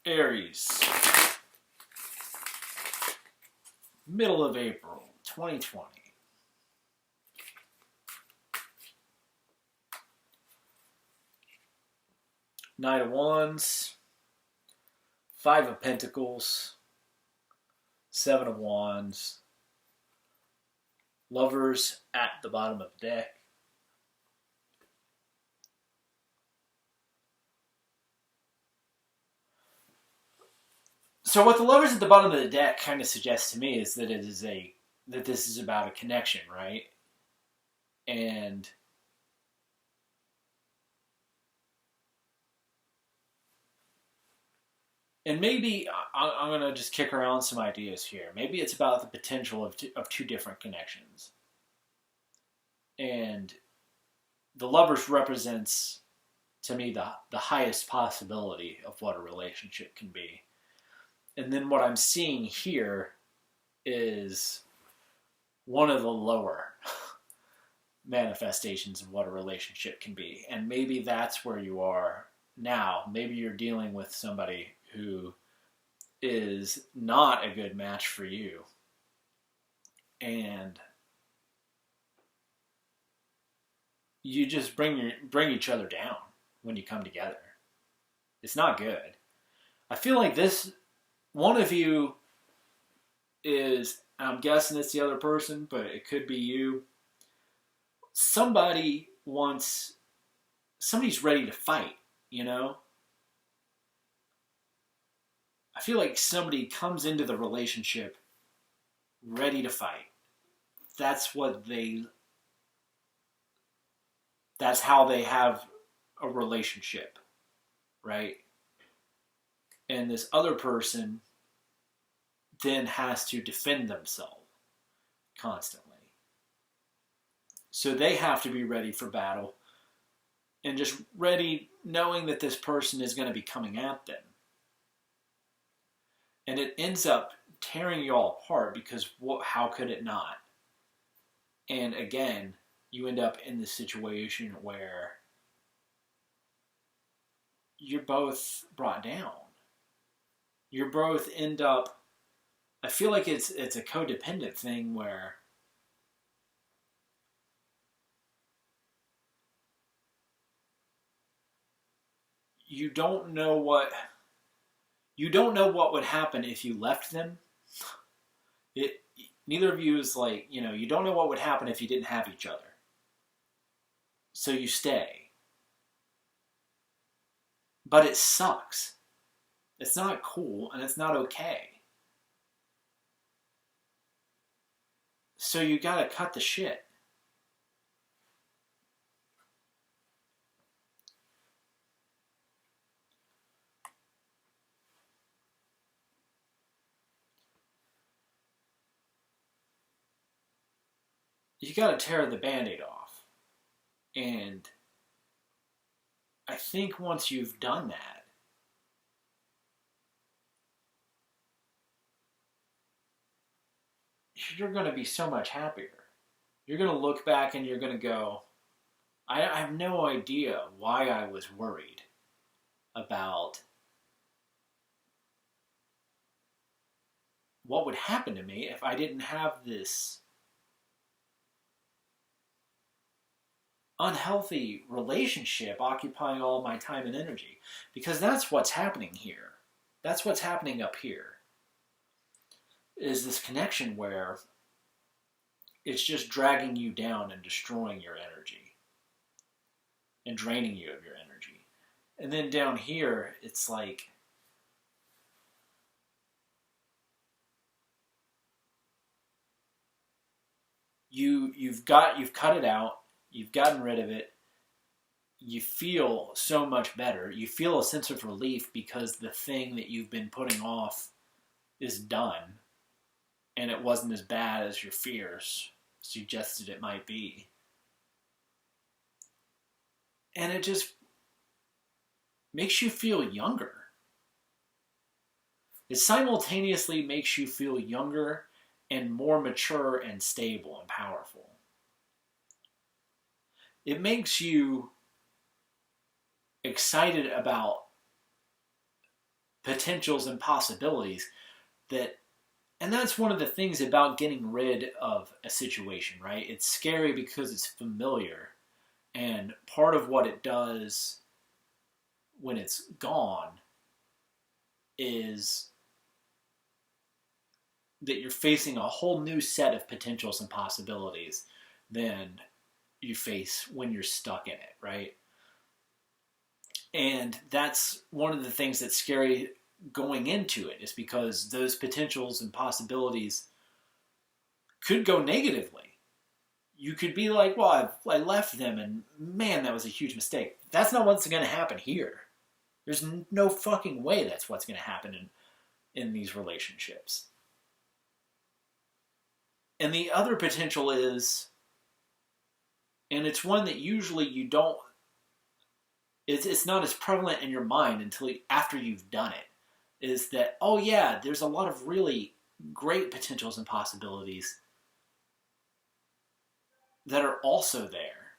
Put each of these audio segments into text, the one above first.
Aries, middle of April 2020. Knight of Wands, Five of Pentacles, Seven of Wands, Lovers at the bottom of the deck. So what the Lovers at the bottom of the deck kind of suggests to me is that this is about a connection, right? And maybe I'm going to just kick around some ideas here. Maybe it's about the potential of two different connections. And the Lovers represents, to me, the highest possibility of what a relationship can be. And then what I'm seeing here is one of the lower manifestations of what a relationship can be. And maybe that's where you are now. Maybe you're dealing with somebody who is not a good match for you. And you just bring each other down when you come together. It's not good. I feel like one of you is, I'm guessing it's the other person, but it could be you. Somebody's ready to fight, you know? I feel like somebody comes into the relationship ready to fight. That's how they have a relationship, right? And this other person then has to defend themselves constantly. So they have to be ready for battle and just ready knowing that this person is going to be coming at them. And it ends up tearing you all apart because how could it not? And again, you end up in this situation where you're both brought down. You both end up, I feel like it's a codependent thing where you don't know what would happen if you left them. Neither of you is like, you don't know what would happen if you didn't have each other. So you stay. But it sucks. It's not cool and it's not okay. So you gotta cut the shit. You gotta tear the Band-Aid off. And I think once you've done that, you're going to be so much happier. You're going to look back and you're going to go, I have no idea why I was worried about what would happen to me if I didn't have this unhealthy relationship occupying all my time and energy. Because that's what's happening here. That's what's happening up here. Is this connection where it's just dragging you down and destroying your energy and draining you of your energy. And then down here, it's like you've cut it out, you've gotten rid of it, you feel so much better. You feel a sense of relief because the thing that you've been putting off is done. And it wasn't as bad as your fears suggested it might be. And it just makes you feel younger. It simultaneously makes you feel younger and more mature and stable and powerful. It makes you excited about potentials and possibilities that, and that's one of the things about getting rid of a situation, right? It's scary because it's familiar. And part of what it does when it's gone is that you're facing a whole new set of potentials and possibilities than you face when you're stuck in it, right? And that's one of the things that's scary going into it, is because those potentials and possibilities could go negatively. You could be like, well, I left them and man, that was a huge mistake. That's not what's going to happen here. There's no fucking way that's what's going to happen in these relationships. And the other potential is, and it's one that usually you don't, it's not as prevalent in your mind until after you've done it, is that, oh yeah, there's a lot of really great potentials and possibilities that are also there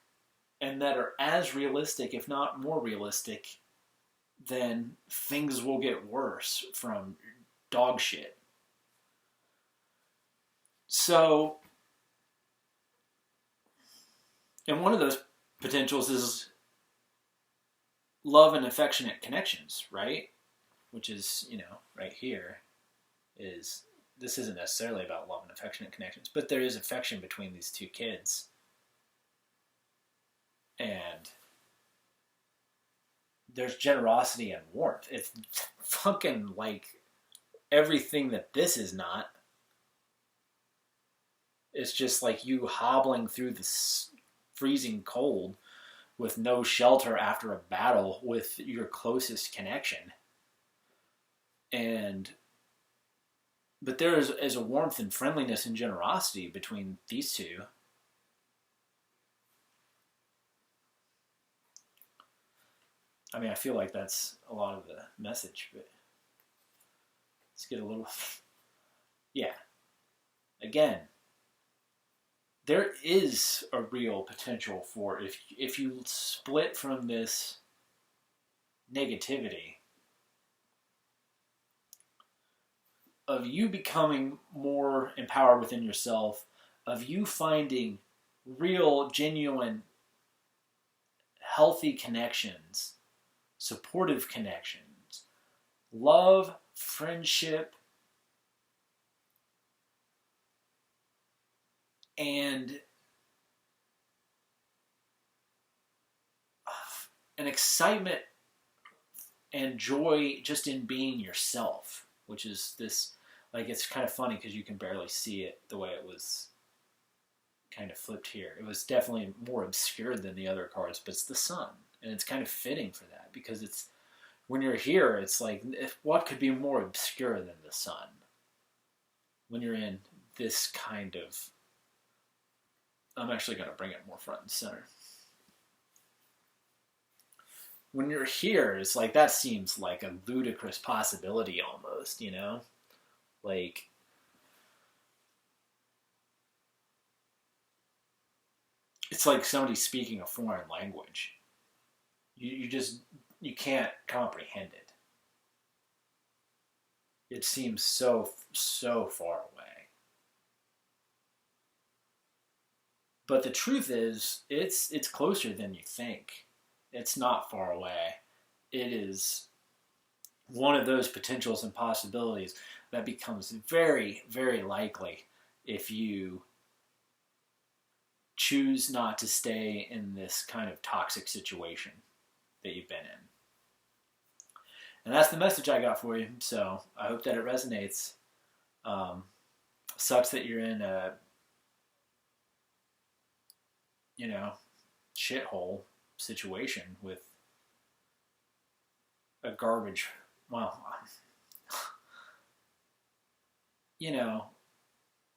and that are as realistic, if not more realistic, than things will get worse from dog shit. So, and one of those potentials is love and affectionate connections, right? Which is, right here is, this isn't necessarily about love and affectionate connections, but there is affection between these two kids. And there's generosity and warmth. It's fucking like everything that this is not. It's just like you hobbling through the freezing cold with no shelter after a battle with your closest connection. But there is a warmth and friendliness and generosity between these two. I mean, I feel like that's a lot of the message, but let's get a little... Yeah. Again, there is a real potential for, if you split from this negativity, of you becoming more empowered within yourself, of you finding real, genuine, healthy connections, supportive connections, love, friendship, and an excitement and joy just in being yourself, which is this, like, it's kind of funny because you can barely see it the way it was kind of flipped here. It was definitely more obscured than the other cards, but it's the sun. And it's kind of fitting for that because it's, when you're here, it's like, what could be more obscure than the sun? When you're in this kind of, I'm actually going to bring it more front and center. When you're here, it's like, that seems like a ludicrous possibility almost, Like, it's like somebody speaking a foreign language. You can't comprehend it. It seems so far away. But the truth is, it's closer than you think. It's not far away. It is one of those potentials and possibilities that becomes very, very likely if you choose not to stay in this kind of toxic situation that you've been in. And that's the message I got for you. So I hope that it resonates. Sucks that you're in a, shithole situation with a garbage, well,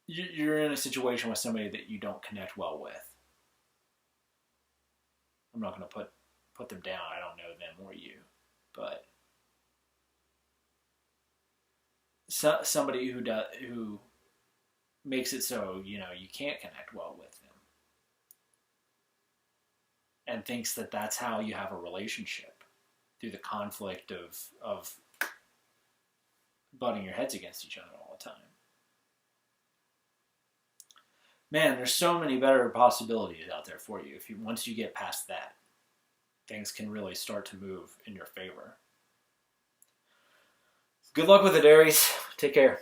you're in a situation with somebody that you don't connect well with. I'm not going to put them down. I don't know them or you, but somebody who makes it so you can't connect well with them, and thinks that that's how you have a relationship, through the conflict of butting your heads against each other all the time. Man, there's so many better possibilities out there for you. Once you get past that, things can really start to move in your favor. Good luck with it, Aries. Take care.